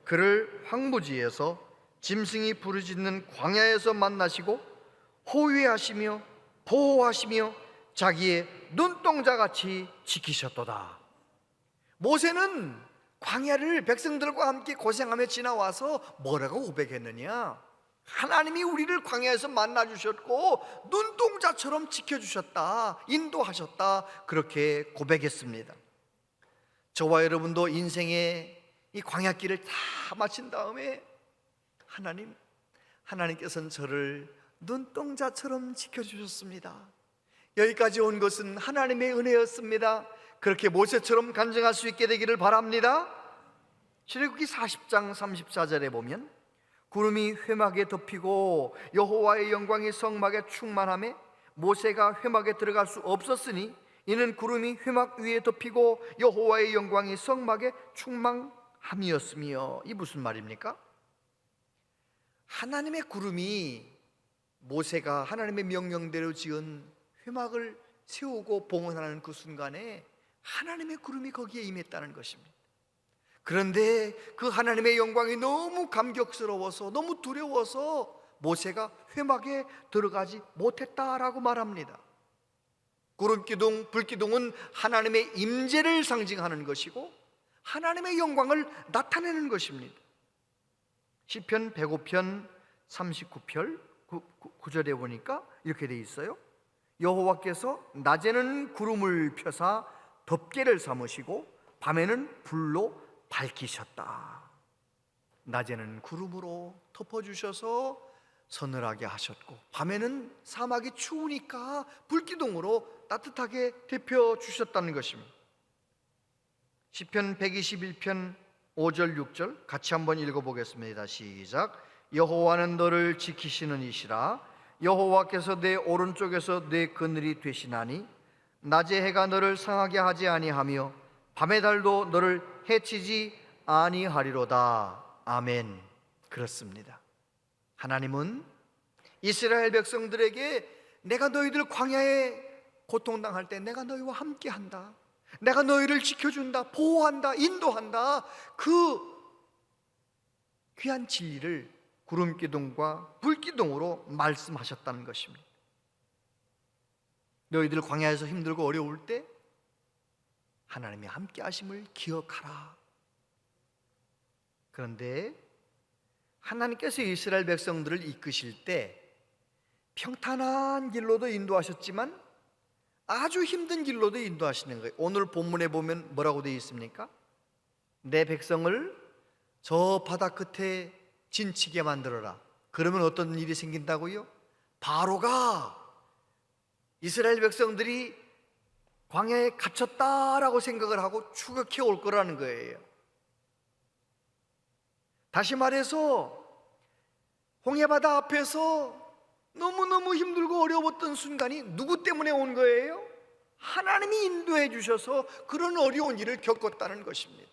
그를 황무지에서 짐승이 부르짖는 광야에서 만나시고 호위하시며 보호하시며 자기의 눈동자같이 지키셨도다. 모세는 광야를 백성들과 함께 고생하며 지나와서 뭐라고 고백했느냐? 하나님이 우리를 광야에서 만나주셨고 눈동자처럼 지켜주셨다, 인도하셨다, 그렇게 고백했습니다. 저와 여러분도 인생의 이 광야길을 다 마친 다음에 하나님께서는 저를 눈동자처럼 지켜주셨습니다. 여기까지 온 것은 하나님의 은혜였습니다. 그렇게 모세처럼 간증할 수 있게 되기를 바랍니다. 출애굽기 40장 34절에 보면 구름이 회막에 덮이고 여호와의 영광이 성막에 충만하며 모세가 회막에 들어갈 수 없었으니 이는 구름이 회막 위에 덮이고 여호와의 영광이 성막에 충만함이었으며. 이 무슨 말입니까? 하나님의 구름이 모세가 하나님의 명령대로 지은 회막을 세우고 봉헌하는 그 순간에 하나님의 구름이 거기에 임했다는 것입니다. 그런데 그 하나님의 영광이 너무 감격스러워서 너무 두려워서 모세가 회막에 들어가지 못했다라고 말합니다. 구름기둥, 불기둥은 하나님의 임재를 상징하는 것이고 하나님의 영광을 나타내는 것입니다. 시편 105편 39편 9절에 보니까 이렇게 돼 있어요. 여호와께서 낮에는 구름을 펴사 덮개를 삼으시고 밤에는 불로 밝히셨다. 낮에는 구름으로 덮어주셔서 서늘하게 하셨고 밤에는 사막이 추우니까 불기둥으로 따뜻하게 데펴주셨다는 것입니다. 시편 121편 5절 6절 같이 한번 읽어보겠습니다. 시작. 여호와는 너를 지키시는 이시라. 여호와께서 내 오른쪽에서 내 그늘이 되시나니 낮에 해가 너를 상하게 하지 아니하며 밤의 달도 너를 해치지 아니하리로다. 아멘. 그렇습니다. 하나님은 이스라엘 백성들에게 내가 너희들 광야에 고통당할 때 내가 너희와 함께한다, 내가 너희를 지켜준다, 보호한다, 인도한다, 그 귀한 진리를 구름기둥과 불기둥으로 말씀하셨다는 것입니다. 너희들 광야에서 힘들고 어려울 때 하나님의 함께 하심을 기억하라. 그런데 하나님께서 이스라엘 백성들을 이끄실 때 평탄한 길로도 인도하셨지만 아주 힘든 길로도 인도하시는 거예요. 오늘 본문에 보면 뭐라고 되어 있습니까? 내 백성을 저 바다 끝에 진치게 만들어라. 그러면 어떤 일이 생긴다고요? 바로가 이스라엘 백성들이 광야에 갇혔다라고 생각을 하고 추격해 올 거라는 거예요. 다시 말해서 홍해바다 앞에서 너무너무 힘들고 어려웠던 순간이 누구 때문에 온 거예요? 하나님이 인도해 주셔서 그런 어려운 일을 겪었다는 것입니다.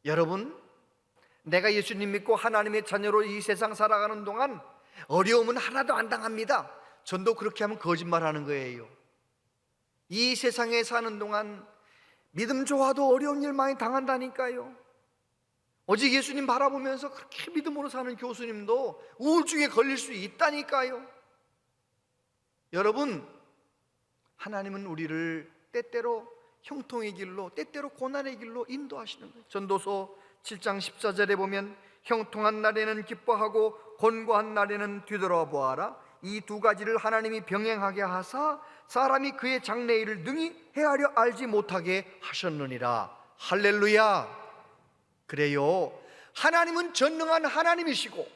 여러분, 내가 예수님 믿고 하나님의 자녀로 이 세상 살아가는 동안 어려움은 하나도 안 당합니다. 전도 그렇게 하면 거짓말하는 거예요. 이 세상에 사는 동안 믿음 좋아도 어려운 일 많이 당한다니까요. 오직 예수님 바라보면서 그렇게 믿음으로 사는 교수님도 우울증에 걸릴 수 있다니까요. 여러분, 하나님은 우리를 때때로 형통의 길로, 때때로 고난의 길로 인도하시는 거예요. 전도서 7장 14절에 보면 형통한 날에는 기뻐하고 곤고한 날에는 뒤돌아보아라. 이 두 가지를 하나님이 병행하게 하사 사람이 그의 장래일을 능히 헤아려 알지 못하게 하셨느니라. 할렐루야. 그래요, 하나님은 전능한 하나님이시고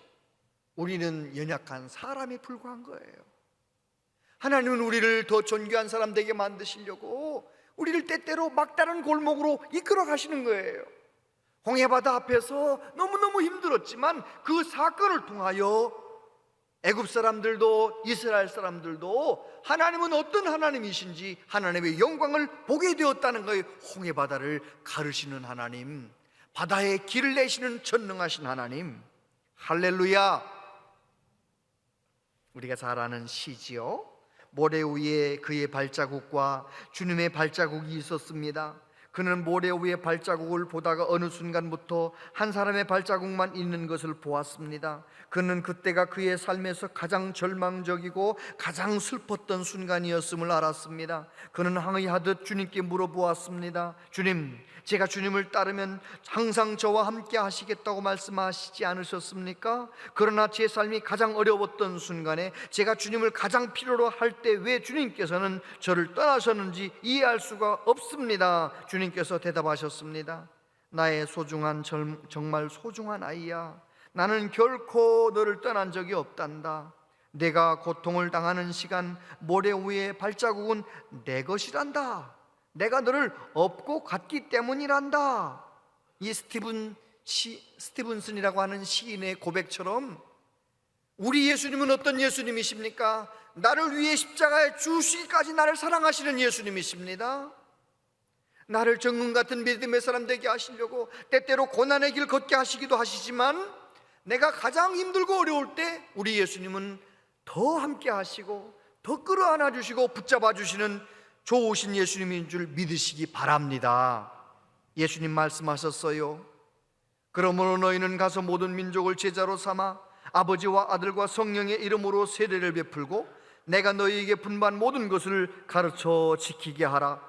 우리는 연약한 사람에 불과한 거예요. 하나님은 우리를 더 존귀한 사람 되게 만드시려고 우리를 때때로 막다른 골목으로 이끌어 가시는 거예요. 홍해바다 앞에서 너무너무 힘들었지만 그 사건을 통하여 애굽 사람들도 이스라엘 사람들도 하나님은 어떤 하나님이신지 하나님의 영광을 보게 되었다는 거예요. 홍해바다를 가르시는 하나님, 바다에 길을 내시는 전능하신 하나님. 할렐루야. 우리가 잘 아는 시지요. 모래 위에 그의 발자국과 주님의 발자국이 있었습니다. 그는 모래 위에 발자국을 보다가 어느 순간부터 한 사람의 발자국만 있는 것을 보았습니다. 그는 그때가 그의 삶에서 가장 절망적이고 가장 슬펐던 순간이었음을 알았습니다. 그는 항의하듯 주님께 물어보았습니다. 주님, 제가 주님을 따르면 항상 저와 함께 하시겠다고 말씀하시지 않으셨습니까? 그러나 제 삶이 가장 어려웠던 순간에 제가 주님을 가장 필요로 할 때 왜 주님께서는 저를 떠나셨는지 이해할 수가 없습니다. 주님께서 대답하셨습니다. 나의 소중한 정말 소중한 아이야, 나는 결코 너를 떠난 적이 없단다. 내가 고통을 당하는 시간 모래 위에 발자국은 내 것이란다. 내가 너를 업고 갔기 때문이란다. 이 스티븐슨이라고 하는 시인의 고백처럼 우리 예수님은 어떤 예수님이십니까? 나를 위해 십자가에 죽으시기까지 나를 사랑하시는 예수님이십니다. 나를 정금 같은 믿음의 사람 되게 하시려고 때때로 고난의 길 걷게 하시기도 하시지만 내가 가장 힘들고 어려울 때 우리 예수님은 더 함께 하시고 더 끌어안아 주시고 붙잡아 주시는 좋으신 예수님인 줄 믿으시기 바랍니다. 예수님 말씀하셨어요. 그러므로 너희는 가서 모든 민족을 제자로 삼아 아버지와 아들과 성령의 이름으로 세례를 베풀고 내가 너희에게 분반 모든 것을 가르쳐 지키게 하라.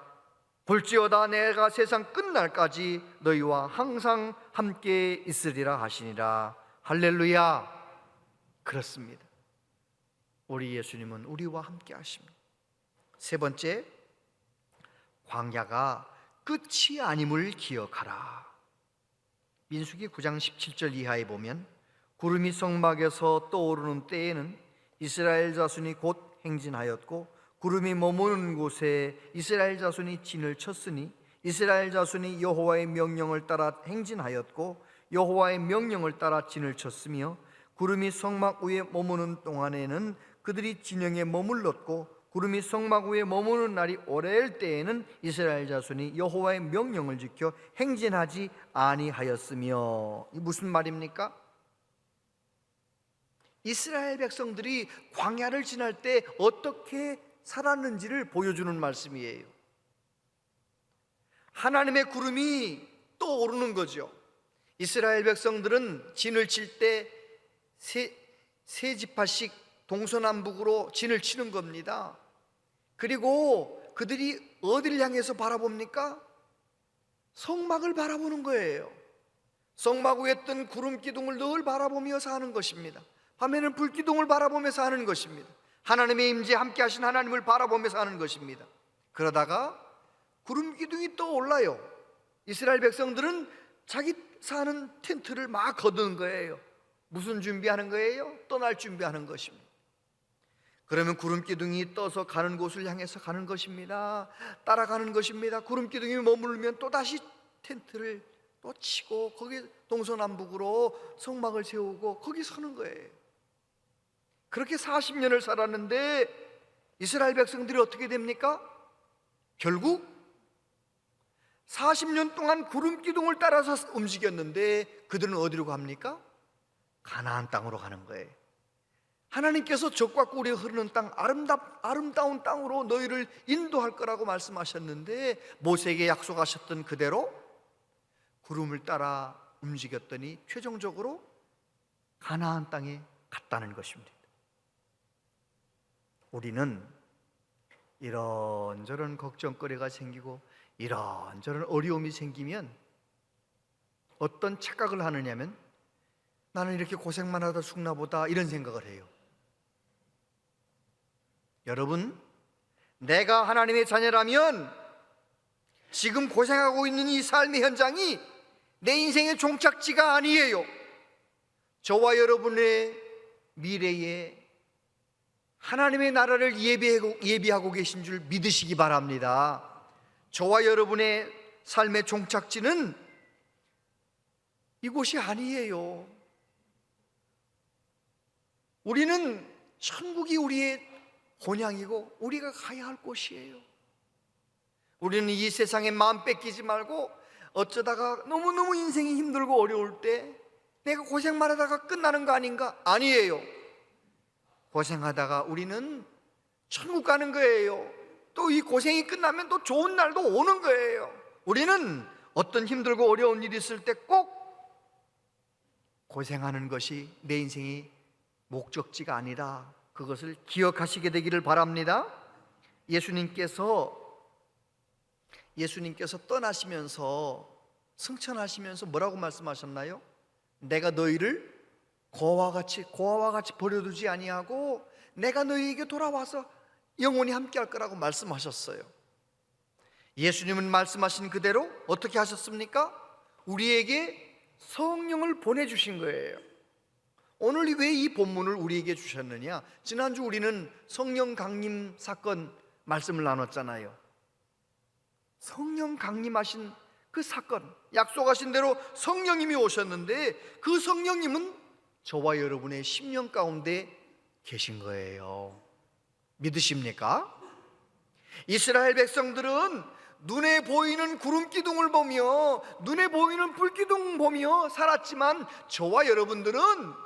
볼지어다 내가 세상 끝날까지 너희와 항상 함께 있으리라 하시니라. 할렐루야. 그렇습니다. 우리 예수님은 우리와 함께 하십니다. 세 번째, 광야가 끝이 아님을 기억하라. 민수기 9장 17절 이하에 보면 구름이 성막에서 떠오르는 때에는 이스라엘 자손이 곧 행진하였고 구름이 머무는 곳에 이스라엘 자손이 진을 쳤으니 이스라엘 자손이 여호와의 명령을 따라 행진하였고 여호와의 명령을 따라 진을 쳤으며 구름이 성막 위에 머무는 동안에는 그들이 진영에 머물렀고 구름이 성막 위에 머무는 날이 오래일 때에는 이스라엘 자손이 여호와의 명령을 지켜 행진하지 아니하였으며. 이 무슨 말입니까? 이스라엘 백성들이 광야를 지날 때 어떻게 살았는지를 보여주는 말씀이에요. 하나님의 구름이 떠오르는 거죠. 이스라엘 백성들은 진을 칠 때 세 지파씩 동서남북으로 진을 치는 겁니다. 그리고 그들이 어디를 향해서 바라봅니까? 성막을 바라보는 거예요. 성막 위에 뜬 구름 기둥을 늘 바라보며 사는 것입니다. 밤에는 불 기둥을 바라보며 사는 것입니다. 하나님의 임재 함께 하신 하나님을 바라보며 사는 것입니다. 그러다가 구름 기둥이 떠올라요. 이스라엘 백성들은 자기 사는 텐트를 막 거두는 거예요. 무슨 준비하는 거예요? 떠날 준비하는 것입니다. 그러면 구름 기둥이 떠서 가는 곳을 향해서 가는 것입니다. 따라가는 것입니다. 구름 기둥이 머물면 또다시 텐트를 또 치고 거기 동서남북으로 성막을 세우고 거기 서는 거예요. 그렇게 40년을 살았는데 이스라엘 백성들이 어떻게 됩니까? 결국 40년 동안 구름 기둥을 따라서 움직였는데 그들은 어디로 갑니까? 가나안 땅으로 가는 거예요. 하나님께서 적과 꿀이 흐르는 땅, 아름다운 땅으로 너희를 인도할 거라고 말씀하셨는데 모세에게 약속하셨던 그대로 구름을 따라 움직였더니 최종적으로 가나안 땅에 갔다는 것입니다. 우리는 이런저런 걱정거리가 생기고 이런저런 어려움이 생기면 어떤 착각을 하느냐면 나는 이렇게 고생만 하다 죽나 보다 이런 생각을 해요. 여러분, 내가 하나님의 자녀라면 지금 고생하고 있는 이 삶의 현장이 내 인생의 종착지가 아니에요. 저와 여러분의 미래에 하나님의 나라를 예비하고 계신 줄 믿으시기 바랍니다. 저와 여러분의 삶의 종착지는 이곳이 아니에요. 우리는 천국이 우리의 본향이고 우리가 가야 할 곳이에요. 우리는 이 세상에 마음 뺏기지 말고 어쩌다가 너무너무 인생이 힘들고 어려울 때 내가 고생만 하다가 끝나는 거 아닌가? 아니에요. 고생하다가 우리는 천국 가는 거예요. 또 이 고생이 끝나면 또 좋은 날도 오는 거예요. 우리는 어떤 힘들고 어려운 일이 있을 때 꼭 고생하는 것이 내 인생의 목적지가 아니다. 그것을 기억하시게 되기를 바랍니다. 예수님께서 떠나시면서 승천하시면서 뭐라고 말씀하셨나요? 내가 너희를 고아와 같이 버려두지 아니하고 내가 너희에게 돌아와서 영원히 함께할 거라고 말씀하셨어요. 예수님은 말씀하신 그대로 어떻게 하셨습니까? 우리에게 성령을 보내주신 거예요. 오늘 왜 이 본문을 우리에게 주셨느냐? 지난주 우리는 성령 강림 사건 말씀을 나눴잖아요. 성령 강림하신 그 사건, 약속하신 대로 성령님이 오셨는데 그 성령님은 저와 여러분의 심령 가운데 계신 거예요. 믿으십니까? 이스라엘 백성들은 눈에 보이는 구름 기둥을 보며 눈에 보이는 불 기둥을 보며 살았지만 저와 여러분들은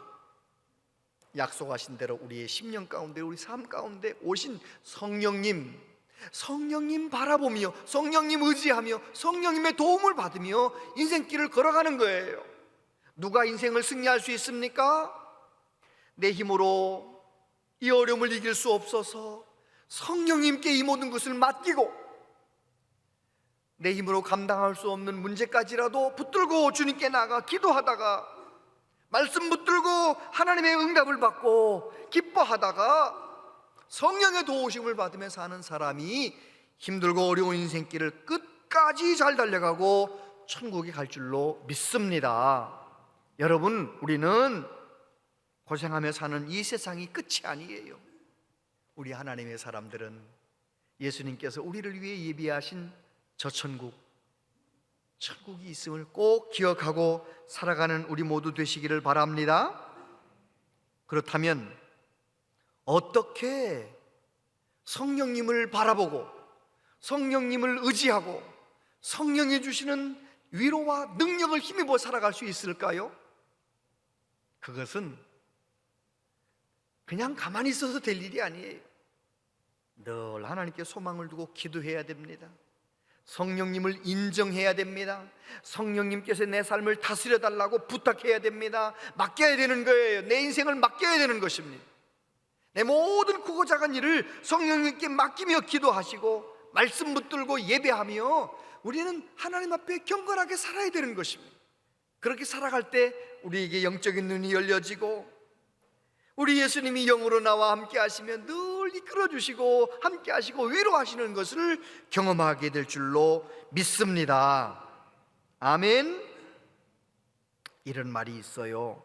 약속하신 대로 우리의 심령 가운데 우리 삶 가운데 오신 성령님 바라보며 성령님 의지하며 성령님의 도움을 받으며 인생길을 걸어가는 거예요. 누가 인생을 승리할 수 있습니까? 내 힘으로 이 어려움을 이길 수 없어서 성령님께 이 모든 것을 맡기고 내 힘으로 감당할 수 없는 문제까지라도 붙들고 주님께 나가 기도하다가 말씀 붙들고 하나님의 응답을 받고 기뻐하다가 성령의 도우심을 받으며 사는 사람이 힘들고 어려운 인생길을 끝까지 잘 달려가고 천국에 갈 줄로 믿습니다. 여러분, 우리는 고생하며 사는 이 세상이 끝이 아니에요. 우리 하나님의 사람들은 예수님께서 우리를 위해 예비하신 저 천국, 천국이 있음을 꼭 기억하고 살아가는 우리 모두 되시기를 바랍니다. 그렇다면 어떻게 성령님을 바라보고 성령님을 의지하고 성령이 주시는 위로와 능력을 힘입어 살아갈 수 있을까요? 그것은 그냥 가만히 있어서 될 일이 아니에요. 늘 하나님께 소망을 두고 기도해야 됩니다. 성령님을 인정해야 됩니다. 성령님께서 내 삶을 다스려 달라고 부탁해야 됩니다. 맡겨야 되는 거예요. 내 인생을 맡겨야 되는 것입니다. 내 모든 크고 작은 일을 성령님께 맡기며 기도하시고 말씀 붙들고 예배하며 우리는 하나님 앞에 경건하게 살아야 되는 것입니다. 그렇게 살아갈 때 우리에게 영적인 눈이 열려지고 우리 예수님이 영으로 나와 함께 하시면 늘 이끌어 주시고 함께 하시고 위로하시는 것을 경험하게 될 줄로 믿습니다. 아멘. 이런 말이 있어요.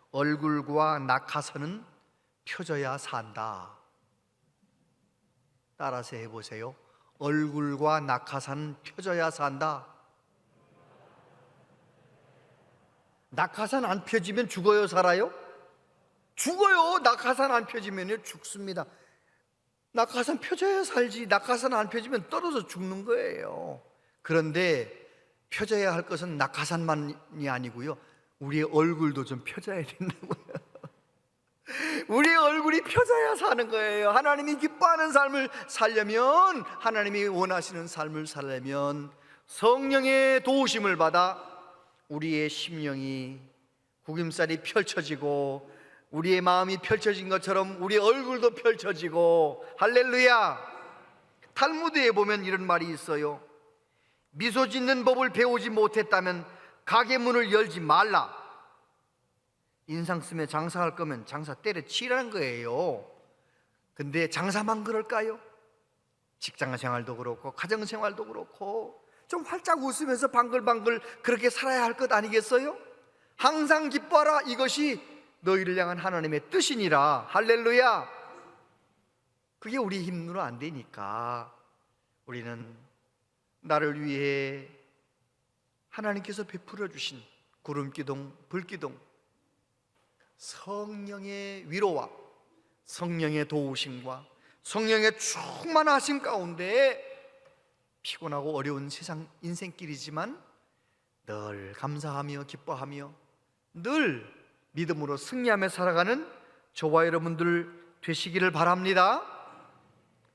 얼굴과 낙하산은 펴져야 산다. 따라서 해보세요. 얼굴과 낙하산은 펴져야 산다. 낙하산 안 펴지면 죽어요, 살아요? 죽어요. 낙하산 안 펴지면 죽습니다. 낙하산 펴져야 살지, 낙하산 안 펴지면 떨어져 죽는 거예요. 그런데 펴져야 할 것은 낙하산만이 아니고요, 우리의 얼굴도 좀 펴져야 된다고요. 우리의 얼굴이 펴져야 사는 거예요. 하나님이 기뻐하는 삶을 살려면, 하나님이 원하시는 삶을 살려면 성령의 도우심을 받아 우리의 심령이 구김살이 펼쳐지고 우리의 마음이 펼쳐진 것처럼 우리의 얼굴도 펼쳐지고, 할렐루야. 탈무드에 보면 이런 말이 있어요. 미소 짓는 법을 배우지 못했다면 가게 문을 열지 말라. 인상 쓰며 장사할 거면 장사 때려치라는 거예요. 근데 장사만 그럴까요? 직장생활도 그렇고 가정생활도 그렇고 좀 활짝 웃으면서 방글방글 그렇게 살아야 할 것 아니겠어요? 항상 기뻐하라, 이것이 너희를 향한 하나님의 뜻이니라. 할렐루야. 그게 우리 힘으로 안 되니까 우리는 나를 위해 하나님께서 베풀어 주신 구름기둥, 불기둥, 성령의 위로와 성령의 도우심과 성령의 충만하심 가운데 피곤하고 어려운 세상 인생길이지만 늘 감사하며 기뻐하며 늘 믿음으로 승리하며 살아가는 저와 여러분들 되시기를 바랍니다.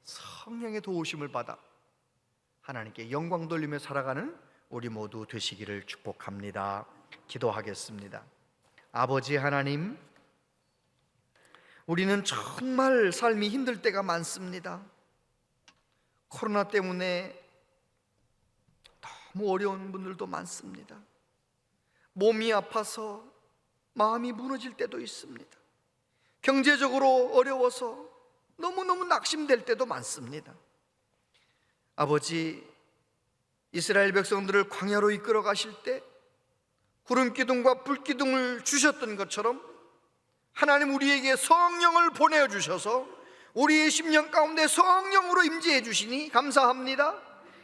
성령의 도우심을 받아 하나님께 영광 돌리며 살아가는 우리 모두 되시기를 축복합니다. 기도하겠습니다. 아버지 하나님, 우리는 정말 삶이 힘들 때가 많습니다. 코로나 때문에 너무 어려운 분들도 많습니다. 몸이 아파서 마음이 무너질 때도 있습니다. 경제적으로 어려워서 너무너무 낙심될 때도 많습니다. 아버지, 이스라엘 백성들을 광야로 이끌어 가실 때 구름기둥과 불기둥을 주셨던 것처럼 하나님 우리에게 성령을 보내주셔서 우리의 심령 가운데 성령으로 임재해 주시니 감사합니다.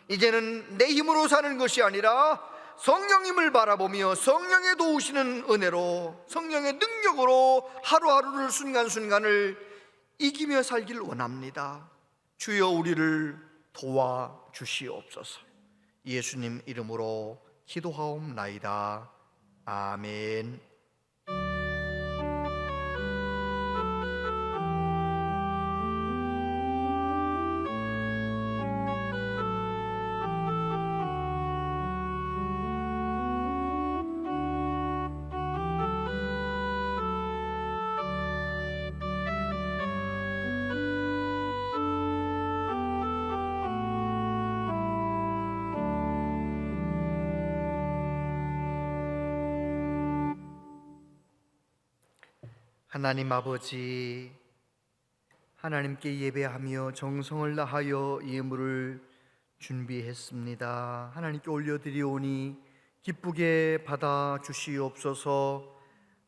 이제는 내 힘으로 사는 것이 아니라 성령님을 바라보며 성령의 도우시는 은혜로, 성령의 능력으로 하루하루를 순간순간을 이기며 살길 원합니다. 주여 우리를 도와주시옵소서. 예수님 이름으로 기도하옵나이다. 아멘. 하나님 아버지, 하나님께 예배하며 정성을 다하여 예물을 준비했습니다. 하나님께 올려드리오니 기쁘게 받아 주시옵소서.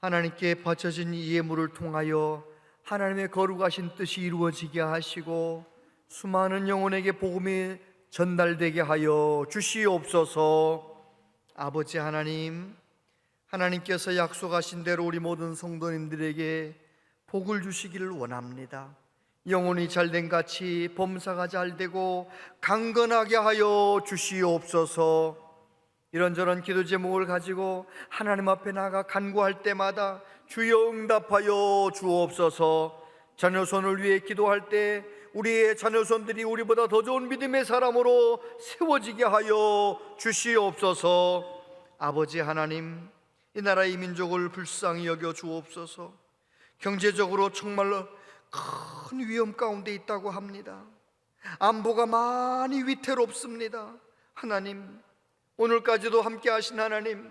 하나님께 바쳐진 이 예물을 통하여 하나님의 거룩하신 뜻이 이루어지게 하시고 수많은 영혼에게 복음의 전달되게 하여 주시옵소서. 아버지 하나님, 하나님께서 약속하신 대로 우리 모든 성도님들에게 복을 주시기를 원합니다. 영혼이 잘된 같이 범사가 잘되고 강건하게 하여 주시옵소서. 이런저런 기도 제목을 가지고 하나님 앞에 나가 간구할 때마다 주여 응답하여 주옵소서. 자녀손을 위해 기도할 때 우리의 자녀손들이 우리보다 더 좋은 믿음의 사람으로 세워지게 하여 주시옵소서. 아버지 하나님, 이 나라의 민족을 불쌍히 여겨 주옵소서. 경제적으로 정말로 큰 위험 가운데 있다고 합니다. 안보가 많이 위태롭습니다. 하나님, 오늘까지도 함께 하신 하나님,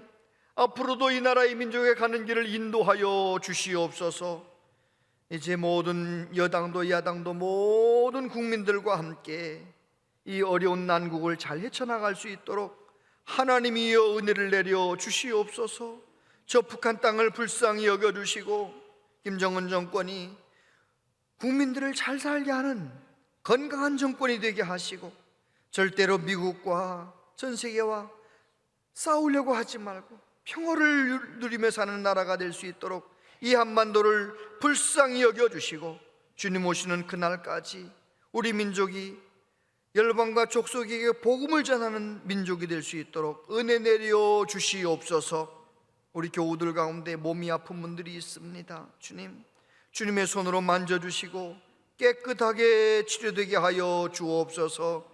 앞으로도 이 나라의 민족에 가는 길을 인도하여 주시옵소서. 이제 모든 여당도 야당도 모든 국민들과 함께 이 어려운 난국을 잘 헤쳐나갈 수 있도록 하나님이여 은혜를 내려 주시옵소서. 저 북한 땅을 불쌍히 여겨주시고 김정은 정권이 국민들을 잘 살게 하는 건강한 정권이 되게 하시고 절대로 미국과 전 세계와 싸우려고 하지 말고 평화를 누리며 사는 나라가 될 수 있도록 이 한반도를 불쌍히 여겨주시고 주님 오시는 그날까지 우리 민족이 열방과 족속에게 복음을 전하는 민족이 될 수 있도록 은혜 내려 주시옵소서. 우리 교우들 가운데 몸이 아픈 분들이 있습니다. 주님, 주님의 손으로 만져주시고 깨끗하게 치료되게 하여 주옵소서.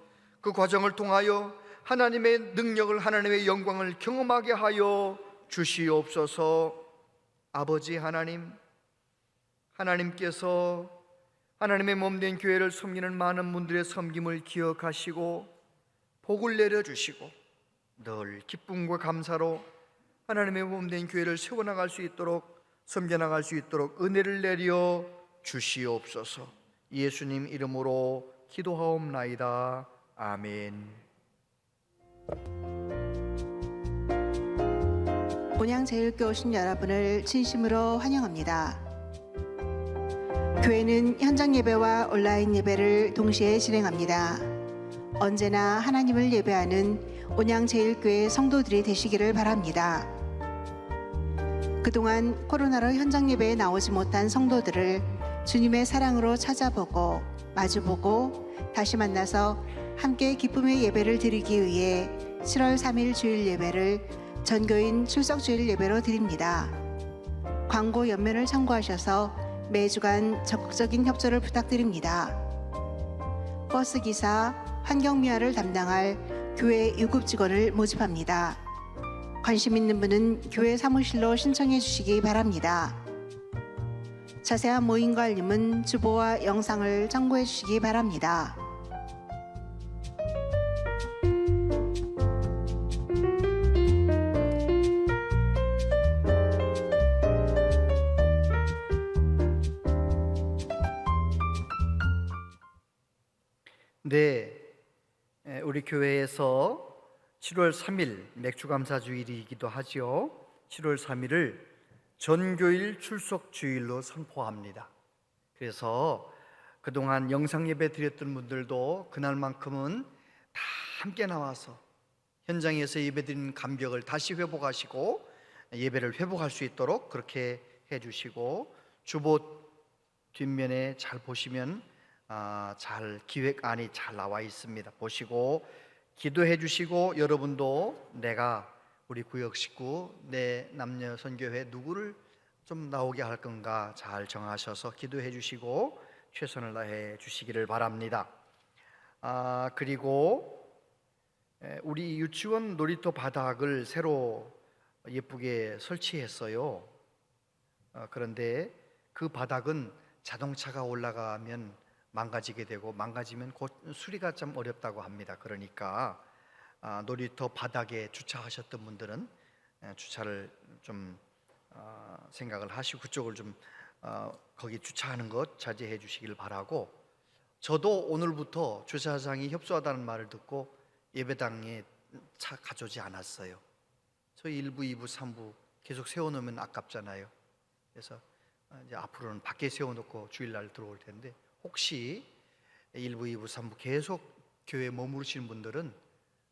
그 과정을 통하여 하나님의 능력을, 하나님의 영광을 경험하게 하여 주시옵소서. 아버지 하나님, 하나님께서 하나님의 몸된 교회를 섬기는 많은 분들의 섬김을 기억하시고 복을 내려주시고 늘 기쁨과 감사로 하나님의 몸된 교회를 세워나갈 수 있도록, 섬겨나갈 수 있도록 은혜를 내려 주시옵소서. 예수님 이름으로 기도하옵나이다. 아멘. 온양제일교회 오신 여러분을 진심으로 환영합니다. 교회는 현장 예배와 온라인 예배를 동시에 진행합니다. 언제나 하나님을 예배하는 온양제일교회 성도들이 되시기를 바랍니다. 그동안 코로나로 현장 예배에 나오지 못한 성도들을 주님의 사랑으로 찾아보고 마주보고 다시 만나서 함께 기쁨의 예배를 드리기 위해 7월 3일 주일 예배를 전교인 출석 주일 예배로 드립니다. 광고 연면을 참고하셔서 매주간 적극적인 협조를 부탁드립니다. 버스기사, 환경미화를 담당할 교회 유급 직원을 모집합니다. 관심 있는 분은 교회 사무실로 신청해 주시기 바랍니다. 자세한 모임 관림은 주보와 영상을 참고해 주시기 바랍니다. 네, 우리 교회에서 7월 3일 맥주감사주일이기도 하죠. 7월 3일을 전교일 출석주일로 선포합니다. 그래서 그동안 영상예배 드렸던 분들도 그날만큼은 다 함께 나와서 현장에서 예배드리는 감격을 다시 회복하시고 예배를 회복할 수 있도록 그렇게 해주시고, 주보 뒷면에 잘 보시면 잘 기획안이 잘 나와 있습니다. 보시고 기도해 주시고, 여러분도 내가 우리 구역 식구, 내 남녀 선교회 누구를 좀 나오게 할 건가 잘 정하셔서 기도해 주시고 최선을 다해 주시기를 바랍니다. 그리고 우리 유치원 놀이터 바닥을 새로 예쁘게 설치했어요. 그런데 그 바닥은 자동차가 올라가면 망가지게 되고, 망가지면 곧 수리가 좀 어렵다고 합니다. 그러니까 놀이터 바닥에 주차하셨던 분들은 주차를 좀 생각을 하시고 그쪽을 좀 거기 주차하는 것 자제해 주시길 바라고, 저도 오늘부터 주차장이 협소하다는 말을 듣고 예배당에 차 가져오지 않았어요. 저희 1부, 2부, 3부 계속 세워놓으면 아깝잖아요. 그래서 이제 앞으로는 밖에 세워놓고 주일날 들어올 텐데, 혹시 1부, 2부, 3부 계속 교회에 머무르시는 분들은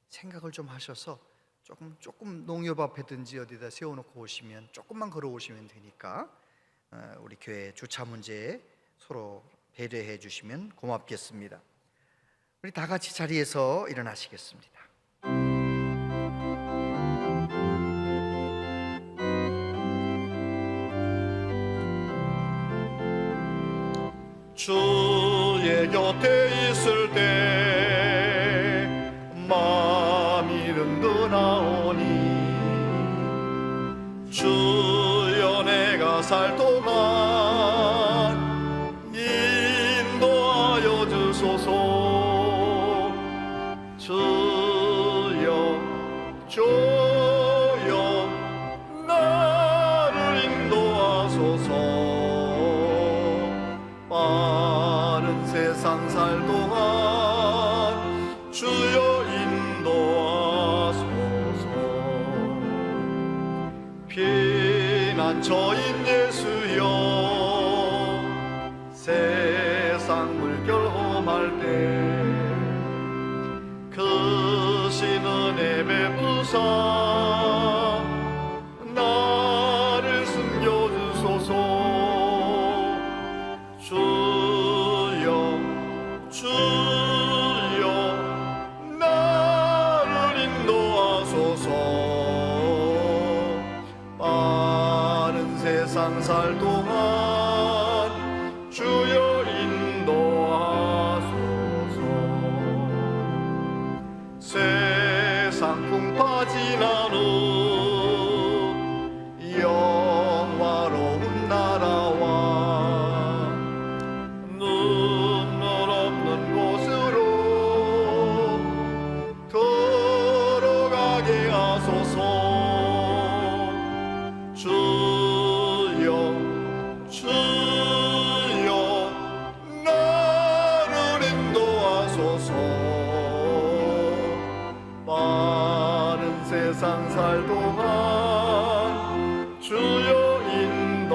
생각을 좀 하셔서 조금 농협 앞에든지 어디다 세워놓고 오시면, 조금만 걸어오시면 되니까 우리 교회 주차 문제에 서로 배려해 주시면 고맙겠습니다. 우리 다 같이 자리에서 일어나시겠습니다. 주의 곁에 있을 때 마음이 든든하오니 주여 내가 살 동안 인도하여 주소서. 주여 주여 나를 인도하소서. 빠른 세상 살 동안 주여 인도하소서. 피난처인 예수여 세상 물결 험할 때 크신 은혜 베푸사 나를 숨겨주소서. 주여 주여 나를 인도하소서. 빠른 세상 살 동안 주여 인도하소서. 세상 풍파 지난 후 영화로운 나라와 눈물 없는 곳으로 들어가게 하소서. 주여 주여 나를 인도하소서. 빠른 세상 살 동안 주여 인도하소서.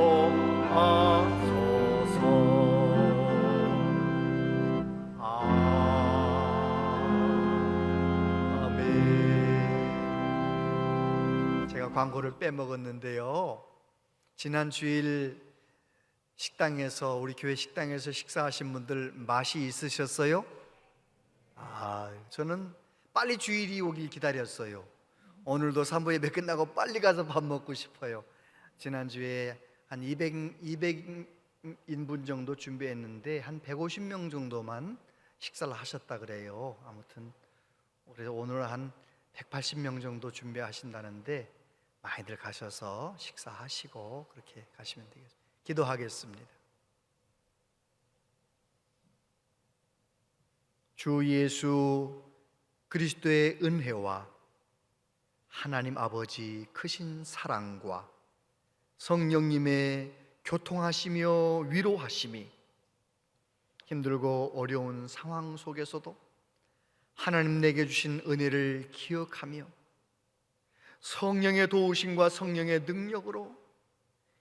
아멘. 제가 광고를 빼먹었는데요, 지난 주일 식당에서, 우리 교회 식당에서 식사하신 분들 맛이 있으셨어요? 저는 빨리 주일이 오길 기다렸어요. 오늘도 산부 예배 끝나고 빨리 가서 밥 먹고 싶어요. 지난주에 한 200인분 정도 준비했는데 한 150명 정도만 식사를 하셨다 그래요. 아무튼 그래서 오늘 한 180명 정도 준비하신다는데 많이들 가셔서 식사하시고 그렇게 가시면 되겠습니다. 기도하겠습니다. 주 예수 그리스도의 은혜와 하나님 아버지 크신 사랑과 성령님의 교통하시며 위로하심이 힘들고 어려운 상황 속에서도 하나님 내게 주신 은혜를 기억하며 성령의 도우심과 성령의 능력으로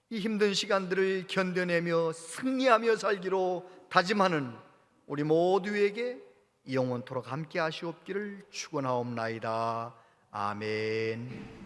이 힘든 시간들을 견뎌내며 승리하며 살기로 다짐하는 우리 모두에게 영원토록 함께 하시옵기를 축원하옵나이다. 아멘.